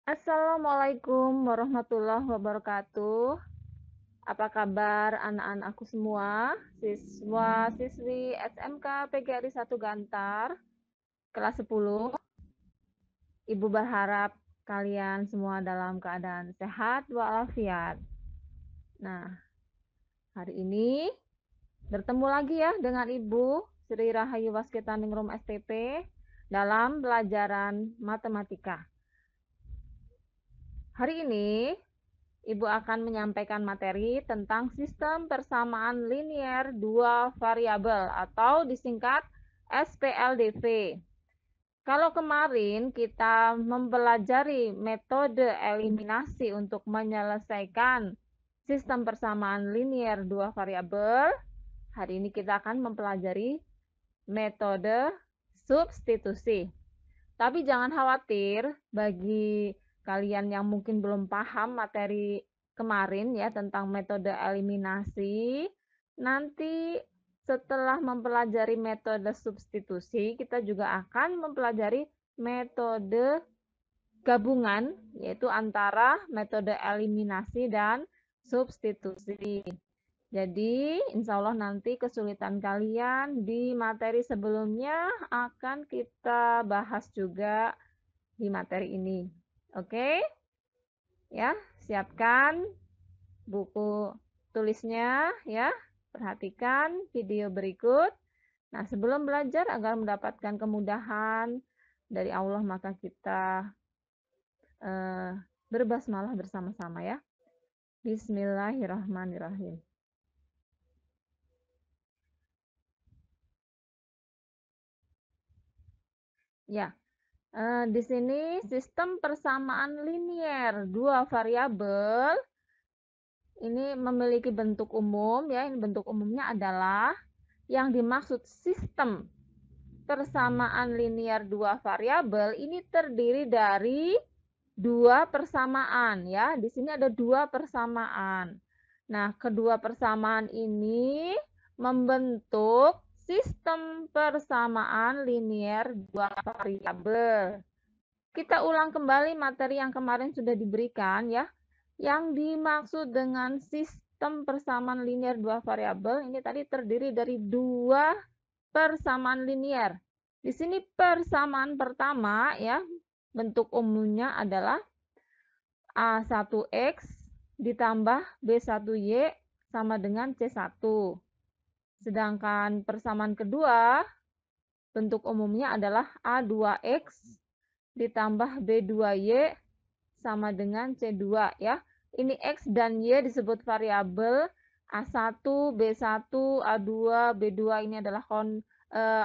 Assalamualaikum warahmatullahi wabarakatuh. Apa kabar anak-anakku semua? Siswa-siswi SMK PGRI 1 Gantar, kelas 10. Ibu berharap kalian semua dalam keadaan sehat walafiat. Nah, hari ini bertemu lagi ya dengan Ibu Sri Rahayu Waskitaning STP dalam pelajaran matematika. Hari ini Ibu akan menyampaikan materi tentang sistem persamaan linier dua variabel atau disingkat SPLDV. Kalau kemarin kita mempelajari metode eliminasi untuk menyelesaikan sistem persamaan linier dua variabel, hari ini kita akan mempelajari metode substitusi. Tapi jangan khawatir bagi kalian yang mungkin belum paham materi kemarin ya tentang metode eliminasi. Nanti setelah mempelajari metode substitusi, kita juga akan mempelajari metode gabungan, yaitu antara metode eliminasi dan substitusi. Jadi, insya Allah nanti kesulitan kalian di materi sebelumnya akan kita bahas juga di materi ini. Oke? Ya, siapkan buku tulisnya ya. Perhatikan video berikut. Nah, sebelum belajar agar mendapatkan kemudahan dari Allah, maka kita berbasmalah bersama-sama ya. Bismillahirrahmanirrahim. Ya, di sini sistem persamaan linier dua variabel ini memiliki bentuk umum ya. Ini bentuk umumnya adalah yang dimaksud sistem persamaan linier dua variabel ini terdiri dari dua persamaan ya. Di sini ada dua persamaan. Nah, kedua persamaan ini membentuk sistem persamaan linier dua variabel. Kita ulang kembali materi yang kemarin sudah diberikan ya. Yang dimaksud dengan sistem persamaan linier dua variabel ini tadi terdiri dari dua persamaan linier. Di sini persamaan pertama ya, bentuk umumnya adalah A1X ditambah B1Y sama dengan C1. Sedangkan persamaan kedua, bentuk umumnya adalah A2X ditambah B2Y sama dengan C2 ya. Ini X dan Y disebut variabel. A1, B1, A2, B2 ini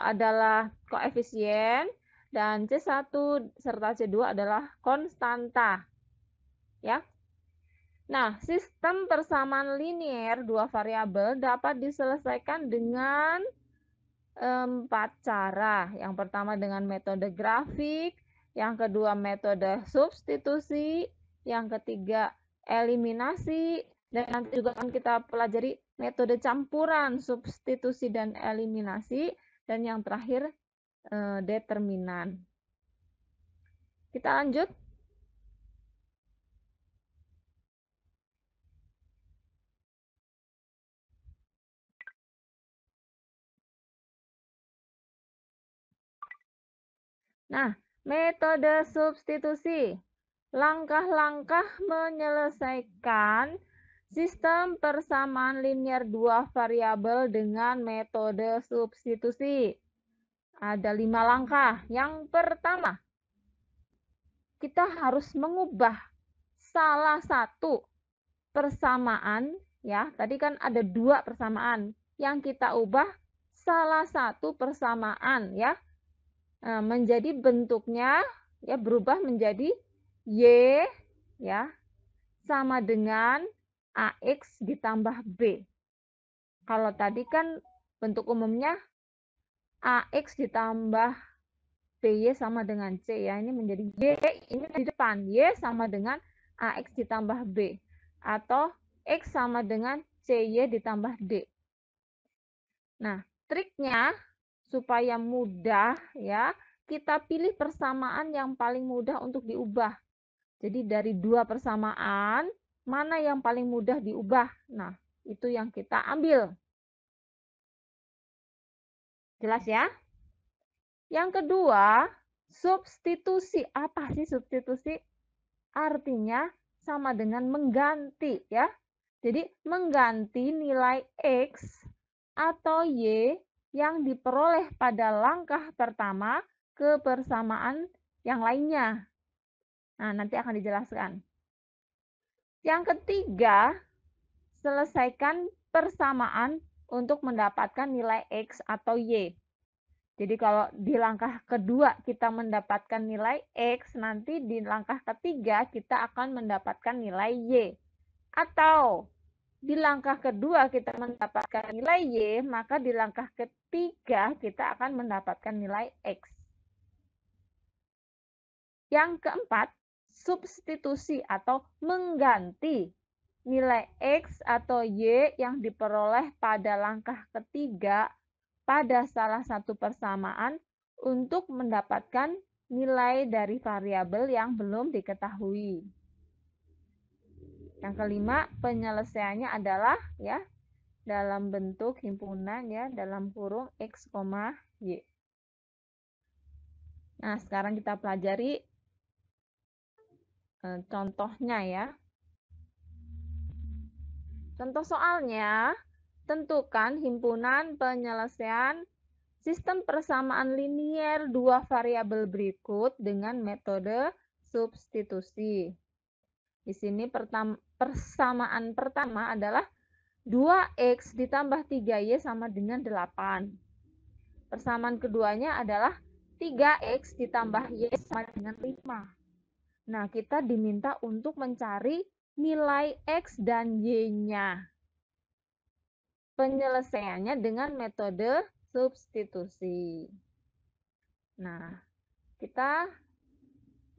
adalah koefisien dan C1 serta C2 adalah konstanta. Ya. Nah, sistem persamaan linier dua variabel dapat diselesaikan dengan 4 cara. Yang pertama dengan metode grafik, yang kedua metode substitusi, yang ketiga eliminasi, dan nanti juga akan kita pelajari metode campuran substitusi dan eliminasi, dan yang terakhir determinan. Kita lanjut. Nah, metode substitusi. Langkah-langkah menyelesaikan sistem persamaan linier dua variabel dengan metode substitusi. Ada 5 langkah. Yang pertama, kita harus mengubah salah satu persamaan. Ya, tadi kan ada 2 persamaan. Yang kita ubah salah satu persamaan ya. Menjadi bentuknya ya berubah menjadi Y ya sama dengan AX ditambah B. Kalau tadi kan bentuk umumnya AX ditambah BY sama dengan C ya. Ini menjadi Y ini di depan. Y sama dengan AX ditambah B. Atau X sama dengan CY ditambah D. Nah, triknya supaya mudah ya, kita pilih persamaan yang paling mudah untuk diubah. Jadi dari dua persamaan, mana yang paling mudah diubah? Nah, itu yang kita ambil. Jelas ya? Yang kedua, substitusi. Apa sih substitusi? Artinya sama dengan mengganti ya. Jadi mengganti nilai X atau Y yang diperoleh pada langkah pertama ke persamaan yang lainnya. Nah, nanti akan dijelaskan. Yang ketiga, selesaikan persamaan untuk mendapatkan nilai X atau Y. Jadi kalau di langkah kedua kita mendapatkan nilai X, nanti di langkah ketiga kita akan mendapatkan nilai Y. Atau di langkah kedua kita mendapatkan nilai Y, maka di langkah ketiga kita akan mendapatkan nilai X. Yang keempat, substitusi atau mengganti nilai X atau Y yang diperoleh pada langkah ketiga pada salah satu persamaan untuk mendapatkan nilai dari variabel yang belum diketahui. Yang kelima, penyelesaiannya adalah ya dalam bentuk himpunan ya dalam kurung X, Y. Nah, sekarang kita pelajari contohnya ya. Contoh soalnya, tentukan himpunan penyelesaian sistem persamaan linier dua variabel berikut dengan metode substitusi. Di sini persamaan pertama adalah 2X ditambah 3Y sama dengan 8. Persamaan keduanya adalah 3X ditambah Y sama dengan 5. Nah, kita diminta untuk mencari nilai X dan Y-nya. Penyelesaiannya dengan metode substitusi. Nah, kita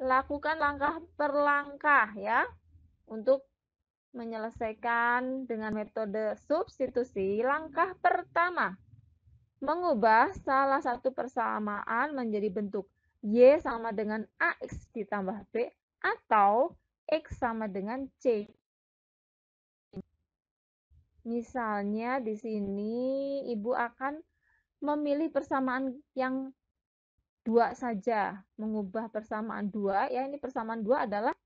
lakukan langkah per langkah ya untuk menyelesaikan dengan metode substitusi. Langkah pertama, mengubah salah satu persamaan menjadi bentuk Y sama dengan AX ditambah B atau X sama dengan C. Misalnya di sini Ibu akan memilih persamaan yang 2 saja, mengubah persamaan 2, ya ini persamaan 2 adalah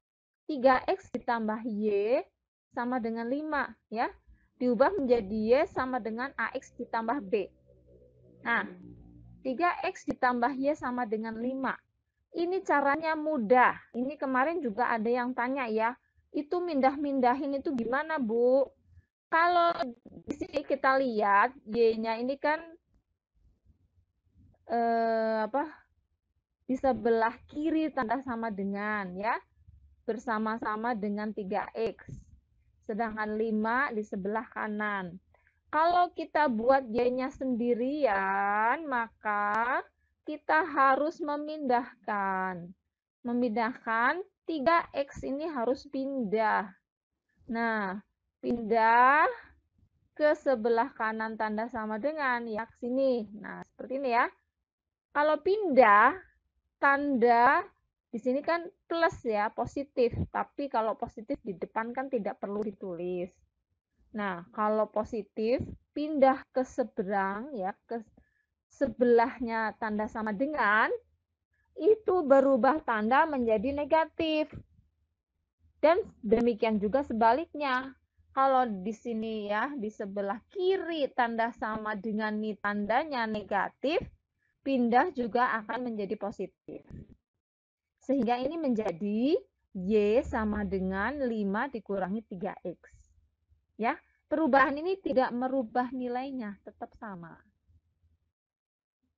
3X ditambah Y sama dengan 5, ya. Diubah menjadi Y sama dengan AX ditambah B. Nah, 3X ditambah Y sama dengan 5. Ini caranya mudah. Ini kemarin juga ada yang tanya ya, itu mindah-mindahin itu gimana, Bu? Kalau di sini kita lihat Y-nya ini kan di sebelah kiri tanda sama dengan ya, bersama-sama dengan 3X. Sedangkan 5 di sebelah kanan. Kalau kita buat Y-nya sendirian, maka kita harus memindahkan. Memindahkan 3X ini harus pindah. Nah, pindah ke sebelah kanan tanda sama dengan ya ke sini. Nah, seperti ini ya. Kalau pindah tanda di sini kan plus ya, positif. Tapi kalau positif di depan kan tidak perlu ditulis. Nah, kalau positif pindah ke seberang ya, ke sebelahnya tanda sama dengan itu berubah tanda menjadi negatif. Dan demikian juga sebaliknya. Kalau di sini ya, di sebelah kiri tanda sama dengan nih tandanya negatif, pindah juga akan menjadi positif. Sehingga ini menjadi Y sama dengan 5 dikurangi 3X. Ya, perubahan ini tidak merubah nilainya, tetap sama.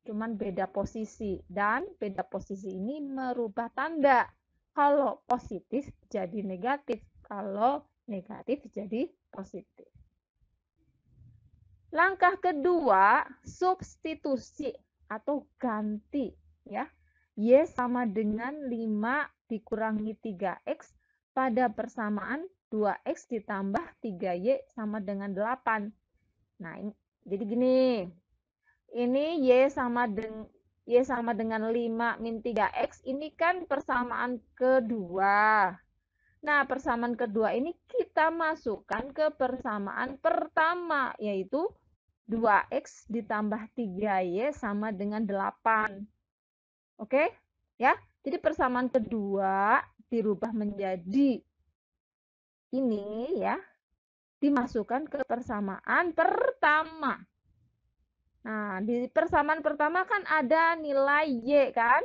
Cuman beda posisi, dan beda posisi ini merubah tanda. Kalau positif jadi negatif, kalau negatif jadi positif. Langkah kedua, substitusi atau ganti ya. Y sama dengan 5 dikurangi 3X pada persamaan 2X ditambah 3Y sama dengan 8. Nah, jadi gini. Ini Y sama dengan 5 min 3X, ini kan persamaan kedua. Nah, persamaan kedua ini kita masukkan ke persamaan pertama, yaitu 2x ditambah 3y sama dengan 8. Oke? Ya. Jadi persamaan kedua dirubah menjadi ini ya, dimasukkan ke persamaan pertama. Nah, di persamaan pertama kan ada nilai y kan?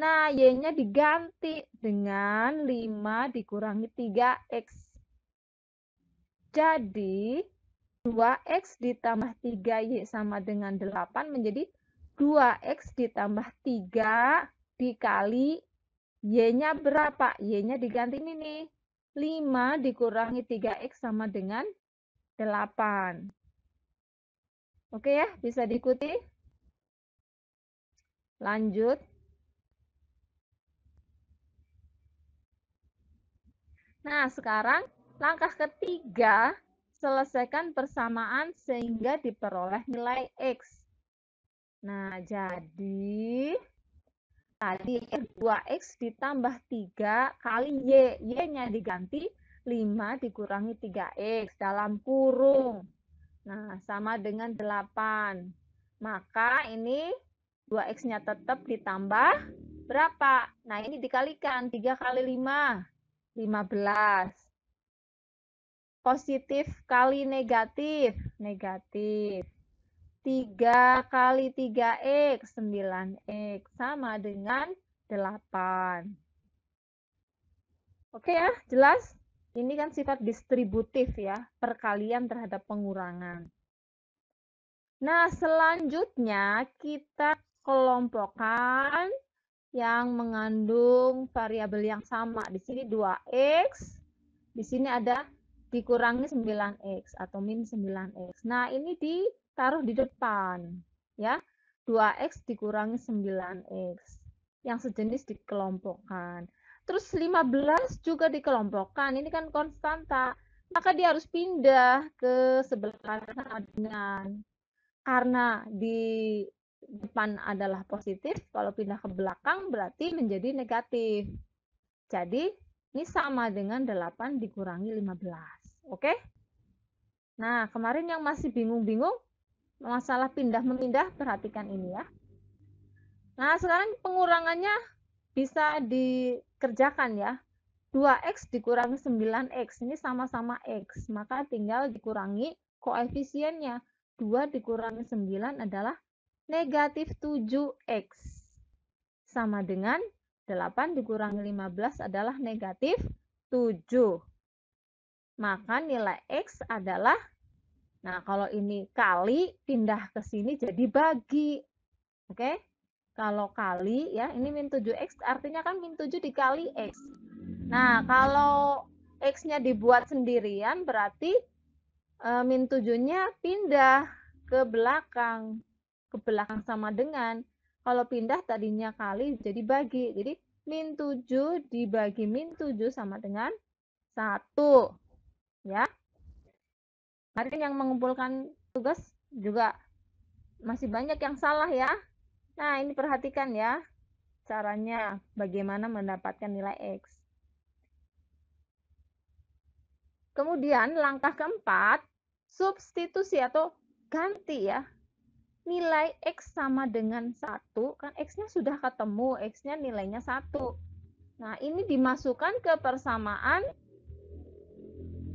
Nah, y-nya diganti dengan 5 dikurangi 3x. Jadi, 2x ditambah 3y sama dengan 8 menjadi 2x ditambah 3 dikali y-nya berapa? Y-nya diganti ini nih. 5 dikurangi 3x sama dengan 8. Oke ya, bisa diikuti? Lanjut. Nah, sekarang langkah ketiga, selesaikan persamaan sehingga diperoleh nilai x. Nah, jadi tadi 2x ditambah 3 kali y. Y-nya diganti 5 dikurangi 3x dalam kurung. Nah, sama dengan 8. Maka ini 2x-nya tetap ditambah berapa? Nah, ini dikalikan 3 kali 5, 15. Positif kali negatif, negatif. 3 kali 3x, 9x, sama dengan 8. Oke ya, jelas? Ini kan sifat distributif ya, perkalian terhadap pengurangan. Nah, selanjutnya kita kelompokkan yang mengandung variabel yang sama. Di sini 2x, di sini ada dikurangi 9x atau min 9x. Nah, ini ditaruh di depan. Ya, 2x dikurangi 9x. Yang sejenis dikelompokkan. Terus 15 juga dikelompokkan. Ini kan konstanta. Maka dia harus pindah ke sebelah kanan sama dengan. Karena di depan adalah positif, kalau pindah ke belakang berarti menjadi negatif. Jadi, ini sama dengan 8 dikurangi 15. Oke? Nah, kemarin yang masih bingung-bingung masalah pindah-memindah, perhatikan ini ya. Nah, sekarang pengurangannya bisa dikerjakan ya. 2x dikurangi 9x, ini sama-sama x, maka tinggal dikurangi koefisiennya. 2 dikurangi 9 adalah negatif 7x. Sama dengan 8 dikurangi 15 adalah negatif 7. Maka nilai x adalah, nah kalau ini kali, pindah ke sini jadi bagi. Oke? Kalau kali, ya ini min 7x, artinya kan min 7 dikali x. Nah, kalau x-nya dibuat sendirian, berarti min 7-nya pindah ke belakang. Ke belakang sama dengan, kalau pindah tadinya kali, jadi bagi. Jadi, min 7 dibagi min 7 sama dengan 1. Ya. Kemarin yang mengumpulkan tugas juga masih banyak yang salah ya. Nah, ini perhatikan ya. Caranya bagaimana mendapatkan nilai X. Kemudian langkah keempat, substitusi atau ganti ya. Nilai X sama dengan 1, kan X-nya sudah ketemu, X-nya nilainya 1. Nah, ini dimasukkan ke persamaan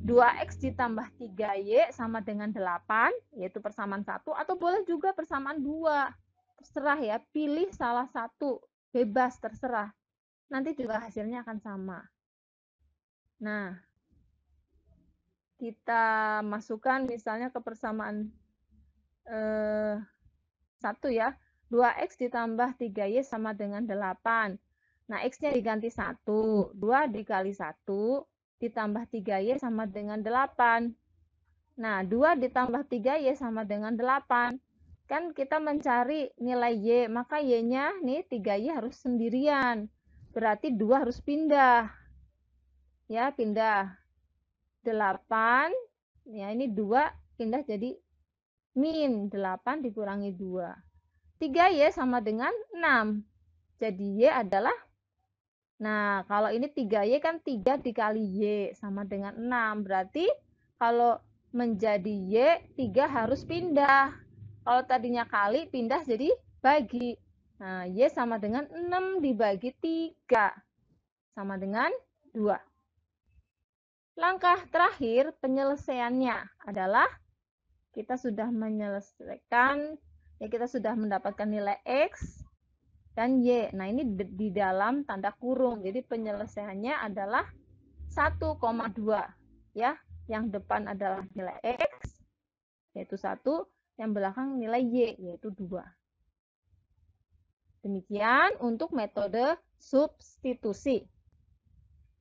2x ditambah 3y sama dengan 8, yaitu persamaan 1, atau boleh juga persamaan 2. Terserah ya, pilih salah satu, bebas terserah. Nanti juga hasilnya akan sama. Nah, kita masukkan misalnya ke persamaan 1 ya, 2x ditambah 3y sama dengan 8. Nah, x-nya diganti 1, 2 dikali 1 ditambah 3y sama dengan 8. Nah, 2 ditambah 3y sama dengan 8. Kan kita mencari nilai y, maka y-nya nih 3y harus sendirian. Berarti 2 harus pindah. Ya, pindah. 8, ya ini 2 pindah jadi min 8 dikurangi 2. 3y sama dengan 6. Jadi y adalah Nah, kalau ini 3Y kan 3 dikali Y sama dengan 6. Berarti kalau menjadi Y, 3 harus pindah. Kalau tadinya kali, pindah jadi bagi. Nah, Y sama dengan 6 dibagi 3. Sama dengan 2. Langkah terakhir penyelesaiannya adalah kita sudah menyelesaikan, ya kita sudah mendapatkan nilai X dan Y. Nah, ini di dalam tanda kurung. Jadi penyelesaiannya adalah 1,2 ya. Yang depan adalah nilai X yaitu 1, yang belakang nilai Y yaitu 2. Demikian untuk metode substitusi.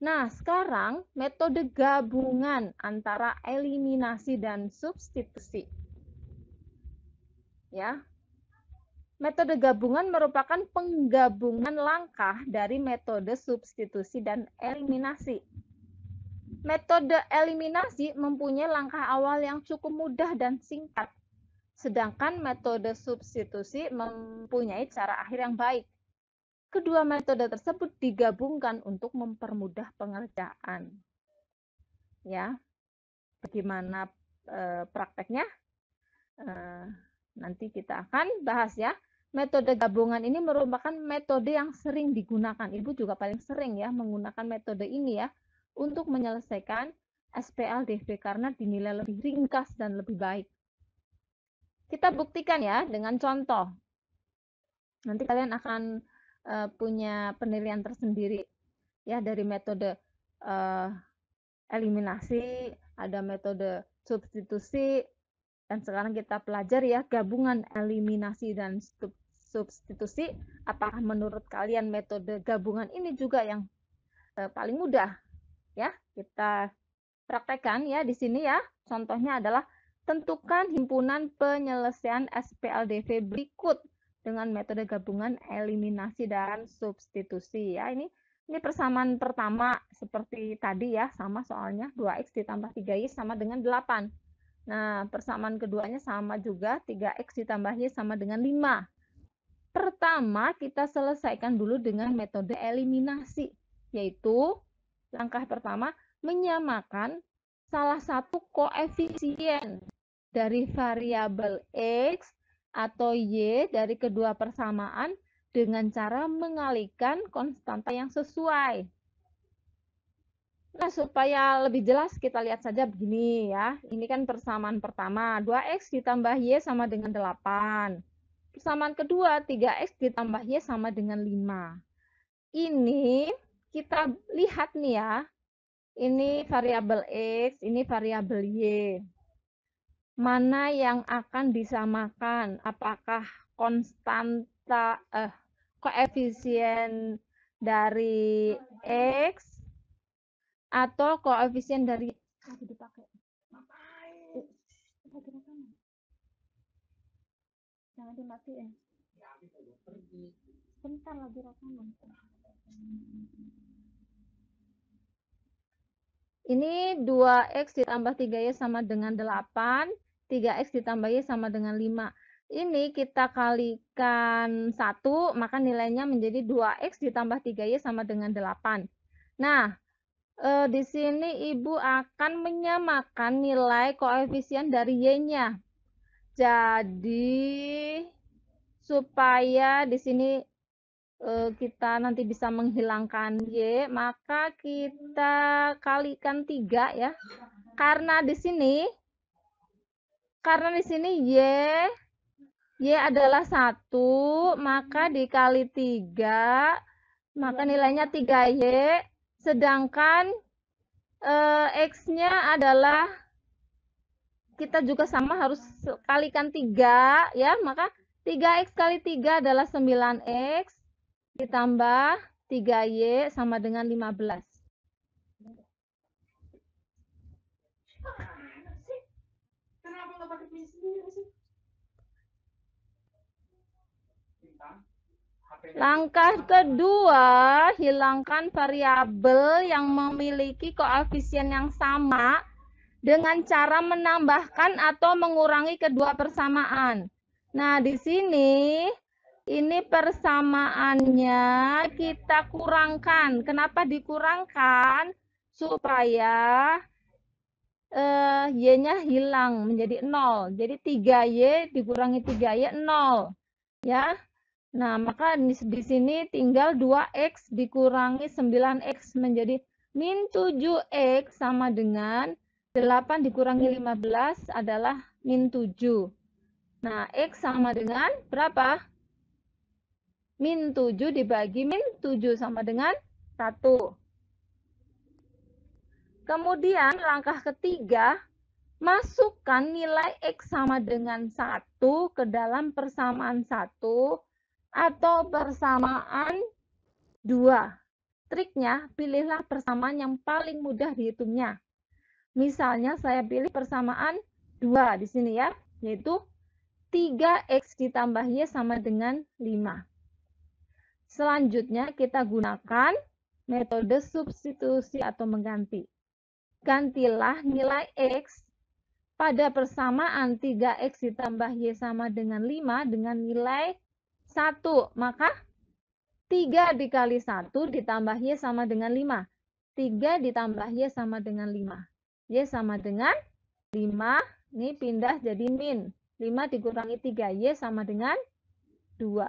Nah, sekarang metode gabungan antara eliminasi dan substitusi. Ya. Metode gabungan merupakan penggabungan langkah dari metode substitusi dan eliminasi. Metode eliminasi mempunyai langkah awal yang cukup mudah dan singkat, sedangkan metode substitusi mempunyai cara akhir yang baik. Kedua metode tersebut digabungkan untuk mempermudah pengerjaan. Ya, bagaimana prakteknya? Nanti kita akan bahas ya. Metode gabungan ini merupakan metode yang sering digunakan. Ibu juga paling sering ya menggunakan metode ini ya untuk menyelesaikan SPLDV karena dinilai lebih ringkas dan lebih baik. Kita buktikan ya dengan contoh. Nanti kalian akan punya penilaian tersendiri ya dari metode eliminasi, ada metode substitusi, dan sekarang kita pelajari ya gabungan eliminasi dan substitusi. Apakah menurut kalian metode gabungan ini juga yang paling mudah? Ya, kita praktekkan ya di sini ya. Contohnya adalah tentukan himpunan penyelesaian SPLDV berikut dengan metode gabungan eliminasi dan substitusi ya. Ini persamaan pertama seperti tadi ya, sama soalnya 2X ditambah 3Y sama dengan 8. Nah, persamaan keduanya sama juga, 3X ditambah Y sama dengan 5. Pertama, kita selesaikan dulu dengan metode eliminasi, yaitu langkah pertama, menyamakan salah satu koefisien dari variabel X atau Y dari kedua persamaan dengan cara mengalihkan konstanta yang sesuai. Nah, supaya lebih jelas kita lihat saja begini ya. Ini kan persamaan pertama, 2X ditambah Y sama dengan 8. Persamaan kedua, 3X ditambah Y sama dengan 5. Ini kita lihat nih ya. Ini variabel X, ini variabel Y. Mana yang akan disamakan? Apakah konstanta koefisien dari X atau koefisien dari dipakai. Jangan dimatiin. Bentar lagi rekaman. Ini 2X ditambah 3Y sama dengan 8, 3X ditambah Y sama dengan 5. Ini kita kalikan 1, maka nilainya menjadi 2X ditambah 3Y sama dengan 8. Nah, di sini Ibu akan menyamakan nilai koefisien dari Y-nya. Jadi, supaya di sini kita nanti bisa menghilangkan Y, maka kita kalikan 3 ya. Karena di sini Y adalah 1, maka dikali 3, maka nilainya 3Y, sedangkan X-nya adalah kita juga sama harus kalikan 3 ya, maka 3X kali 3 adalah 9X ditambah 3Y sama dengan 15. Kenapa nggak pakai pilih sendiri sih? Langkah kedua, hilangkan variabel yang memiliki koefisien yang sama dengan cara menambahkan atau mengurangi kedua persamaan. Nah, di sini Ini persamaannya kita kurangkan. Kenapa dikurangkan? Supaya Y-nya hilang menjadi 0. Jadi 3Y dikurangi 3Y 0. Ya. Nah, maka di sini tinggal 2X dikurangi 9X menjadi min 7X sama dengan 8 dikurangi 15 adalah min 7. Nah, X sama dengan berapa? Min 7 dibagi min 7 sama dengan 1. Kemudian langkah ketiga, masukkan nilai X sama dengan 1 ke dalam persamaan 1 atau persamaan 2. Triknya, pilihlah persamaan yang paling mudah dihitungnya. Misalnya saya pilih persamaan 2 di sini ya, yaitu 3X ditambah Y sama dengan 5. Selanjutnya kita gunakan metode substitusi atau mengganti. Gantilah nilai X pada persamaan 3X ditambah Y sama dengan 5 dengan nilai 1. Maka 3 dikali 1 ditambah Y sama dengan 5. 3 ditambah Y sama dengan 5. Y sama dengan 5. Ini pindah jadi min. 5 dikurangi 3. Y sama dengan 2.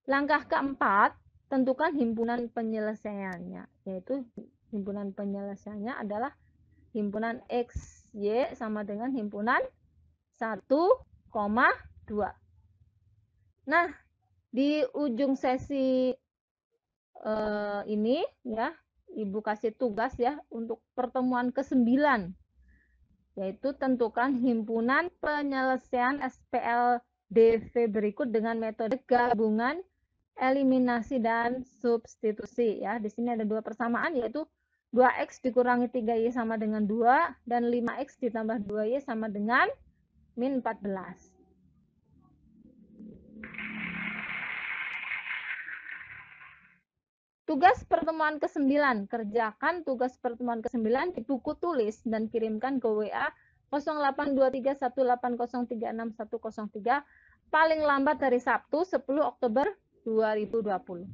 Langkah keempat, tentukan himpunan penyelesaiannya. Yaitu himpunan penyelesaiannya adalah himpunan X, Y sama dengan himpunan 1, 2. Nah, di ujung sesi ini ya, Ibu kasih tugas ya untuk pertemuan ke-9, yaitu tentukan himpunan penyelesaian SPLDV berikut dengan metode gabungan, eliminasi, dan substitusi ya. Di sini ada dua persamaan, yaitu 2X dikurangi 3Y sama dengan 2 dan 5X ditambah 2Y sama dengan min 14. Tugas pertemuan ke-9. Kerjakan tugas pertemuan ke-9 di buku tulis dan kirimkan ke WA 082318036103 paling lambat hari Sabtu 10 Oktober 2020.